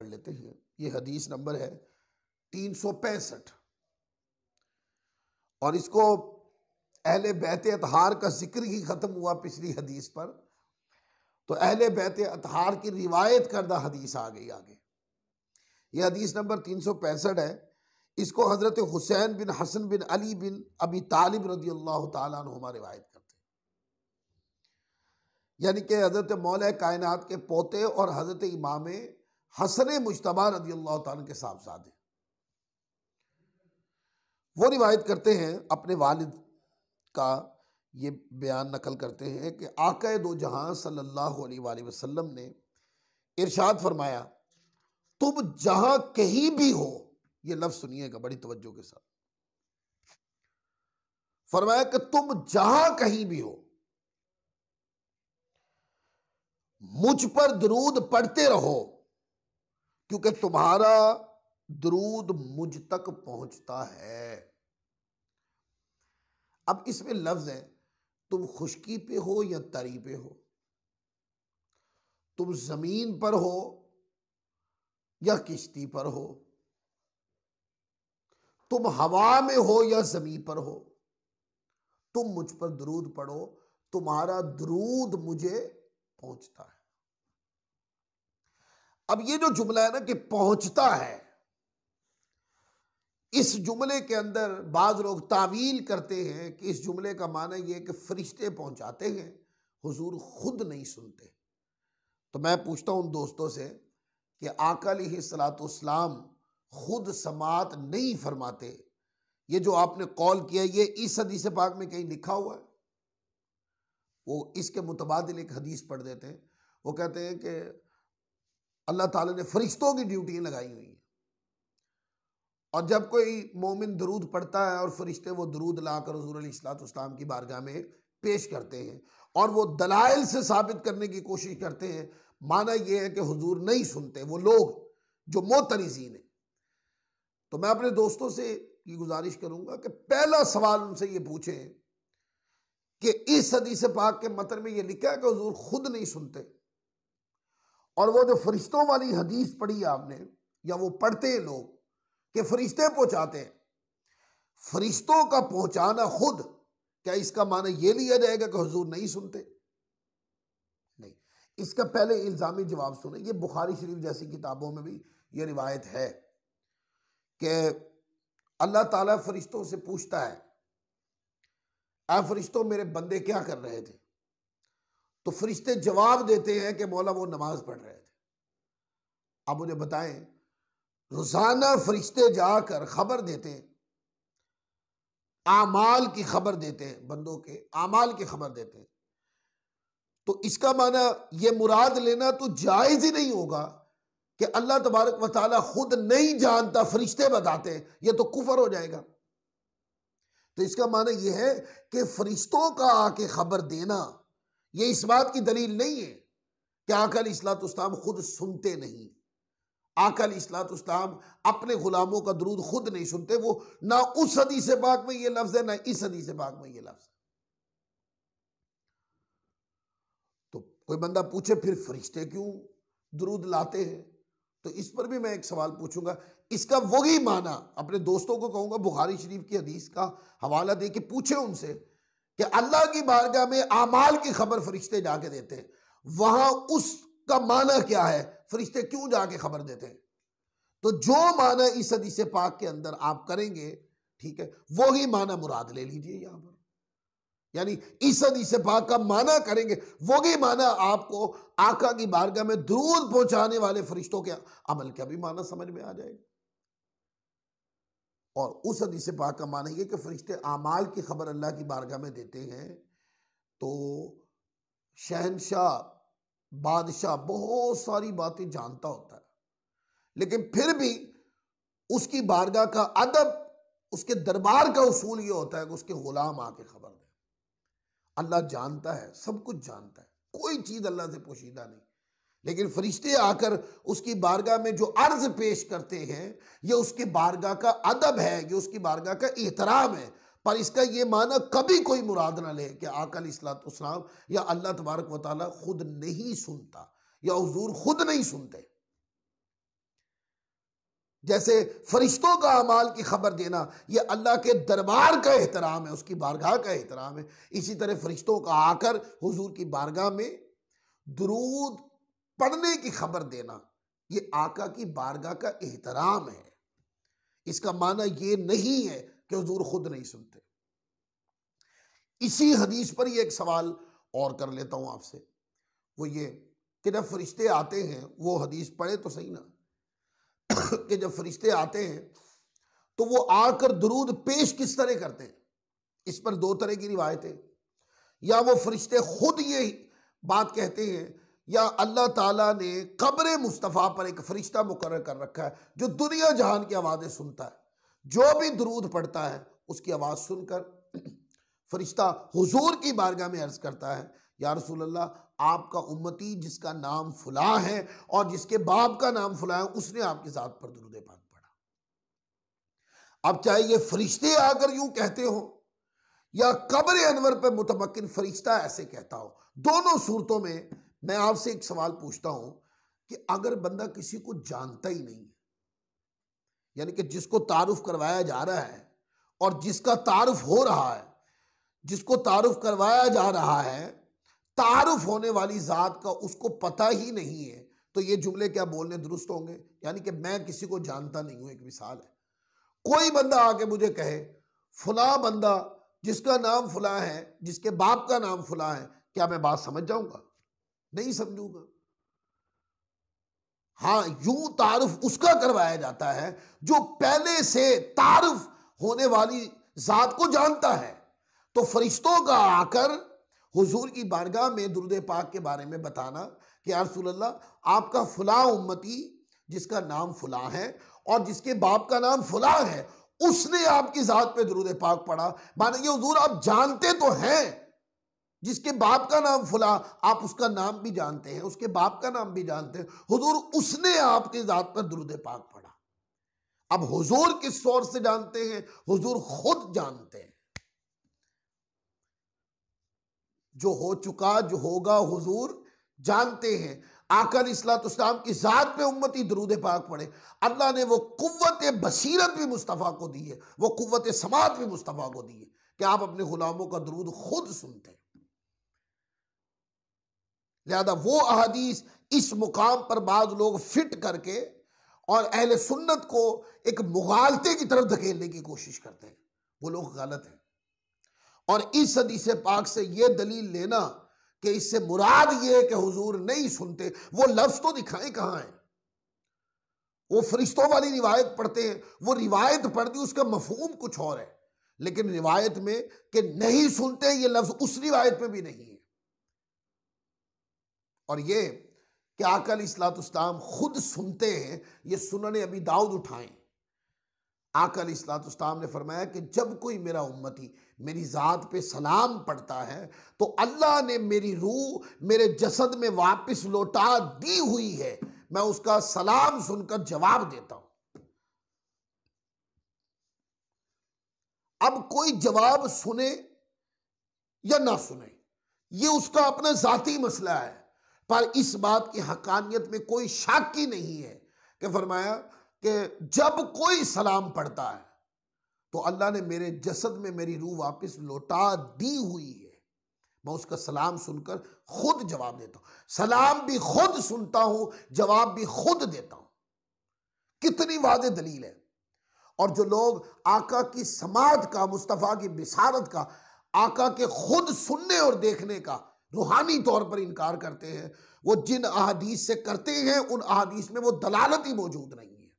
पढ़ लेते हैं। ये हदीस नंबर है 365 और इसको अहले बैत अतहार का जिक्र ही खत्म हुआ पिछली हदीस पर, तो अहले बैत अतहार की रिवायत करदा हदीस आ गई आगे। यह हदीस नंबर 365 है। इसको हजरत हुसैन बिन हसन बिन अली बिन अबी तालिब रजी अल्लाह तआला अन्हुमा रिवायत करते हैं, यानी कि हजरत मौला कायनात के पोते और हजरत इमाम हसन मुज्तबा रजी अल्लाह तआला के साहबजादे। वो रिवायत करते हैं अपने वालिद का, ये बयान नकल करते हैं कि आका दो जहां सल्लल्लाहु अलैहि वसल्लम ने इरशाद फरमाया, तुम जहां कहीं भी हो, ये लफ्ज सुनिएगा बड़ी तवज्जो के साथ, फरमाया कि तुम जहां कहीं भी हो मुझ पर दरूद पढ़ते रहो, क्योंकि तुम्हारा दरूद मुझ तक पहुंचता है। अब इसमें लफ्ज है, तुम खुशकी पे हो या तरी पे हो, तुम जमीन पर हो या किश्ती पर हो, तुम हवा में हो या जमीन पर हो, तुम मुझ पर दरूद पढ़ो, तुम्हारा दरूद मुझे पहुंचता है। अब ये जो जुमला है ना कि पहुंचता है, इस जुमले के अंदर बाज लोग तावील करते हैं कि इस जुमले का माना यह कि फरिश्ते पहुंचाते हैं, हुजूर खुद नहीं सुनते। तो मैं पूछता हूं उन दोस्तों से कि आका अलैहिस्सलाम खुद समात नहीं फरमाते, ये जो आपने कॉल किया ये इस हदीस पाक में कहीं लिखा हुआ है? वो इसके मुतबादिल एक हदीस पढ़ देते हैं। वो कहते हैं कि अल्लाह ताला ने फरिश्तों की ड्यूटियां लगाई हुई हैं, और जब कोई मोमिन दरूद पढ़ता है और फरिश्ते वो दरूद लाकर हुजूर अलैहिस्सलाम की बारगाह में पेश करते हैं और वो दलाइल से साबित करने की कोशिश करते हैं, माना यह है कि हुजूर नहीं सुनते वो लोग जो मोतरिजीन है। तो मैं अपने दोस्तों से ये गुजारिश करूंगा कि पहला सवाल उनसे ये पूछें कि इस हदीस पाक के मतन में ये लिखा है कि हुजूर खुद नहीं सुनते, और वो जो फरिश्तों वाली हदीस पढ़ी आपने या वो पढ़ते हैं लोग कि फरिश्ते पहुंचाते हैं, फरिश्तों का पहुंचाना खुद, क्या इसका माना यह लिया जाएगा कि हुजूर नहीं सुनते? नहीं। इसका पहले इल्जामी जवाब सुने। ये बुखारी शरीफ जैसी किताबों में भी यह रिवायत है कि अल्लाह ताला फरिश्तों से पूछता है, ऐ फरिश्तों मेरे बंदे क्या कर रहे थे? तो फरिश्ते जवाब देते हैं कि मौला वो नमाज पढ़ रहे थे। अब मुझे बताएं, रोजाना फरिश्ते जाकर खबर देते हैं, आमाल की खबर देते हैं, बंदों के आमाल की खबर देते हैं, तो इसका माना यह मुराद लेना तो जायज ही नहीं होगा कि अल्लाह तबारक व तआला खुद नहीं जानता, फरिश्ते बताते हैं, यह तो कुफर हो जाएगा। तो इसका माना यह है कि फरिश्तों का आके खबर देना यह इस बात की दलील नहीं है कि आका अलैहिस्सलाम खुद सुनते नहीं। आका अलैहिस्सलाम अपने गुलामों का दरूद खुद नहीं सुनते। वो ना उस हदीस पाक में यह लफ्ज है ना इस हदीस पाक में यह लफ्ज है। तो कोई बंदा पूछे फिर फरिश्ते क्यों दरूद लाते हैं, तो इस पर भी मैं एक सवाल पूछूंगा। इसका वही माना अपने दोस्तों को कहूंगा बुखारी शरीफ की हदीस का हवाला दे के पूछे उनसे कि अल्लाह की बारगाह में आमाल की खबर फरिश्ते जाके देते हैं, वहां उसका माना क्या है, फरिश्ते क्यों जाके खबर देते हैं? तो जो माना इस हदीस पाक के अंदर आप करेंगे, ठीक है, वो ही माना मुराद ले लीजिए यहां पर। यानी इस हदीस पाक का माना करेंगे, वो ही माना आपको आका की बारगाह में दरूद पहुंचाने वाले फरिश्तों के अमल का भी माना समझ में आ जाएगा। और उस हदीस पाक का माना यह कि फरिश्ते आमाल की खबर अल्लाह की बारगाह में देते हैं, तो शहनशाह बादशाह बहुत सारी बातें जानता होता है, लेकिन फिर भी उसकी बारगाह का अदब, उसके दरबार का उसूल यह होता है कि उसके गुलाम आके खबर दें। अल्लाह जानता है, सब कुछ जानता है, कोई चीज अल्लाह से पोशीदा नहीं, लेकिन फरिश्ते आकर उसकी बारगाह में जो अर्ज पेश करते हैं, यह उसकी बारगाह का अदब है, यह उसकी बारगाह का एहतराम है। पर इसका यह माना कभी कोई मुराद ना ले कि आका अलैहिस्सलाम या अल्लाह तबारक व तआला खुद नहीं सुनता या हुजूर खुद नहीं सुनते। जैसे फरिश्तों का अमाल की खबर देना ये अल्लाह के दरबार का एहतराम है, उसकी बारगाह का एहतराम है। इसी तरह फरिश्तों का आकर हुजूर की बारगाह में दुरूद पढ़ने की खबर देना ये आका की बारगाह का एहतराम है। इसका माना ये नहीं है कि हुजूर खुद नहीं सुनते। इसी हदीस पर ये एक सवाल और कर लेता हूं आपसे, वो ये कि जब फरिश्ते आते हैं, वो हदीस पढ़े तो सही ना, कि जब फरिश्ते आते हैं तो वो आकर दुरूद पेश किस तरह करते हैं। इस पर दो तरह की रिवायतें, या वो फरिश्ते खुद ये बात कहते हैं, या अल्लाह ताला ने कब्र मुस्तफ़ा पर एक फरिश्ता मुकर्रर कर रखा है जो दुनिया जहान की आवाज़ें सुनता है। जो भी दुरूद पढ़ता है उसकी आवाज़ सुनकर फरिश्ता हुजूर की बारगाह में अर्ज करता है, या रसूल अल्लाह, आपका उम्मती जिसका नाम फुला है और जिसके बाप का नाम फुला है उसने आपकी ज़ात पर दुरूद पाक पढ़ा। अब चाहे ये फरिश्ते आकर यूं कहते हो या कब्र अनवर पर मुतमक्किन फरिश्ता ऐसे कहता हो, दोनों सूरतों में मैं आपसे एक सवाल पूछता हूं कि अगर बंदा किसी को जानता ही नहीं है, यानी कि जिसको तारुफ करवाया जा रहा है और जिसका तारुफ हो रहा है, जिसको तारुफ करवाया जा रहा है, तारुफ होने वाली जात का उसको पता ही नहीं है, तो ये जुमले क्या बोलने दुरुस्त होंगे? यानी कि मैं किसी को जानता नहीं हूं। एक मिसाल है, कोई बंदा आके मुझे कहे फुला बंदा जिसका नाम फुला है, जिसके बाप का नाम फुला है, क्या मैं बात समझ जाऊंगा? नहीं समझूंगा। हाँ, यूं तारुफ उसका करवाया जाता है जो पहले से तारुफ होने वाली जात को जानता है। तो फरिश्तों का आकर हुजूर की बारगाह में दुरूद पाक के बारे में बताना कि या रसूल अल्लाह, आपका फुला उम्मती जिसका नाम फुला है और जिसके बाप का नाम फुला है उसने आपकी जात पे दुरूद पाक पढ़ा। माने ये हुजूर आप जानते तो हैं, जिसके बाप का नाम फुला आप उसका नाम भी जानते हैं, उसके बाप का नाम भी जानते हैं, हुजूर उसने आपकी जात पर दुरूद पाक पढ़ा। अब हुजूर किस सोर्स से जानते हैं? हुजूर खुद जानते हैं। जो हो चुका, जो होगा, हुजूर जानते हैं। आका अलैहिस्सलाम की जात पे उम्मती दुरूद पाक पढ़े। अल्लाह ने वो कुव्वत बसीरत भी मुस्तफ़ा को दी है, वो कुव्वत समात भी मुस्तफ़ा को दी है कि आप अपने गुलामों का दुरूद खुद सुनते हैं। लिहाजा वो अहादीस इस मुकाम पर बाद लोग फिट करके और अहले सुन्नत को एक मुगालते की तरफ धकेलने की कोशिश करते हैं, वो लोग गलत हैं। और इस हदीस पाक से ये दलील लेना कि इससे मुराद ये है कि हुजूर नहीं सुनते, वो लफ्ज तो दिखाएं कहां है। वो फरिश्तों वाली रिवायत पढ़ते हैं, वो रिवायत पढ़ दी, उसका मफहूम कुछ और है, लेकिन रिवायत में कि नहीं सुनते ये लफ्ज उस रिवायत में भी नहीं है। और ये कि आका अलैहिस्सलाम खुद सुनते हैं, ये सुनन अबी दाऊद उठाएं। आका अलैहिस्सलाम ने फरमाया कि जब कोई मेरा उम्मती मेरी ज़ात पे सलाम पढ़ता है तो अल्लाह ने मेरी रूह मेरे जसद में वापस लौटा दी हुई है, मैं उसका सलाम सुनकर जवाब देता हूं। अब कोई जवाब सुने या ना सुने ये उसका अपना जाती मसला है, पर इस बात की हकानियत में कोई शक ही नहीं है कि फरमाया कि जब कोई सलाम पढ़ता है तो अल्लाह ने मेरे जसद में मेरी रूह वापस लौटा दी हुई है, मैं उसका सलाम सुनकर खुद जवाब देता हूं। सलाम भी खुद सुनता हूं, जवाब भी खुद देता हूं। कितनी वादे दलील है। और जो लोग आका की समात का, मुस्तफ़ा की बिसारत का, आका के खुद सुनने और देखने का रूहानी तौर पर इनकार करते हैं, वो जिन अहादीस से करते हैं उन अहादीस में वो दलालत ही मौजूद नहीं है।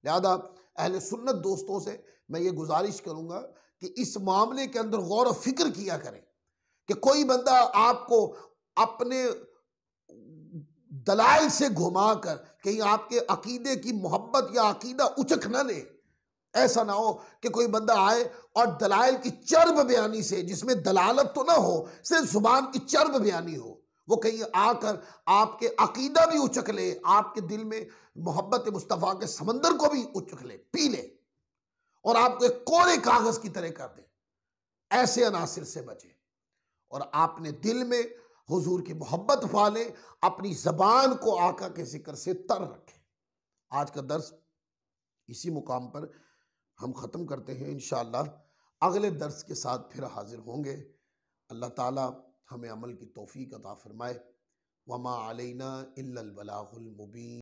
लिहाजा अहले सुन्नत दोस्तों से मैं ये गुजारिश करूंगा कि इस मामले के अंदर गौर और फिक्र किया करें कि कोई बंदा आपको अपने दलाइल से घुमाकर कहीं आपके अकीदे की मोहब्बत या अकीदा उचक न ले। ऐसा ना हो कि कोई बंदा आए और दलाइल की चर्ब बयानी से, जिसमें दलालत तो ना हो, सिर्फ जुबान की चर्ब बयानी हो, वो कहीं आकर आपके अकीदा भी उचक ले, आपके दिल में मोहब्बत मुस्तफ़ा के समंदर को भी उचक ले, पी ले और आपको एक कोरे कागज की तरह कर दे। ऐसे अनासिर से बचे और आपने दिल में हुजूर की मोहब्बत पाले, अपनी जबान को आका के जिक्र से तर रखें। आज का दर्स इसी मुकाम पर हम ख़त्म करते हैं। इंशाअल्लाह अगले दर्स के साथ फिर हाजिर होंगे। अल्लाह ताला हमें अमल की तौफीक अता फ़रमाए। वमा अलैना इल्लल बलागुल मुबीन।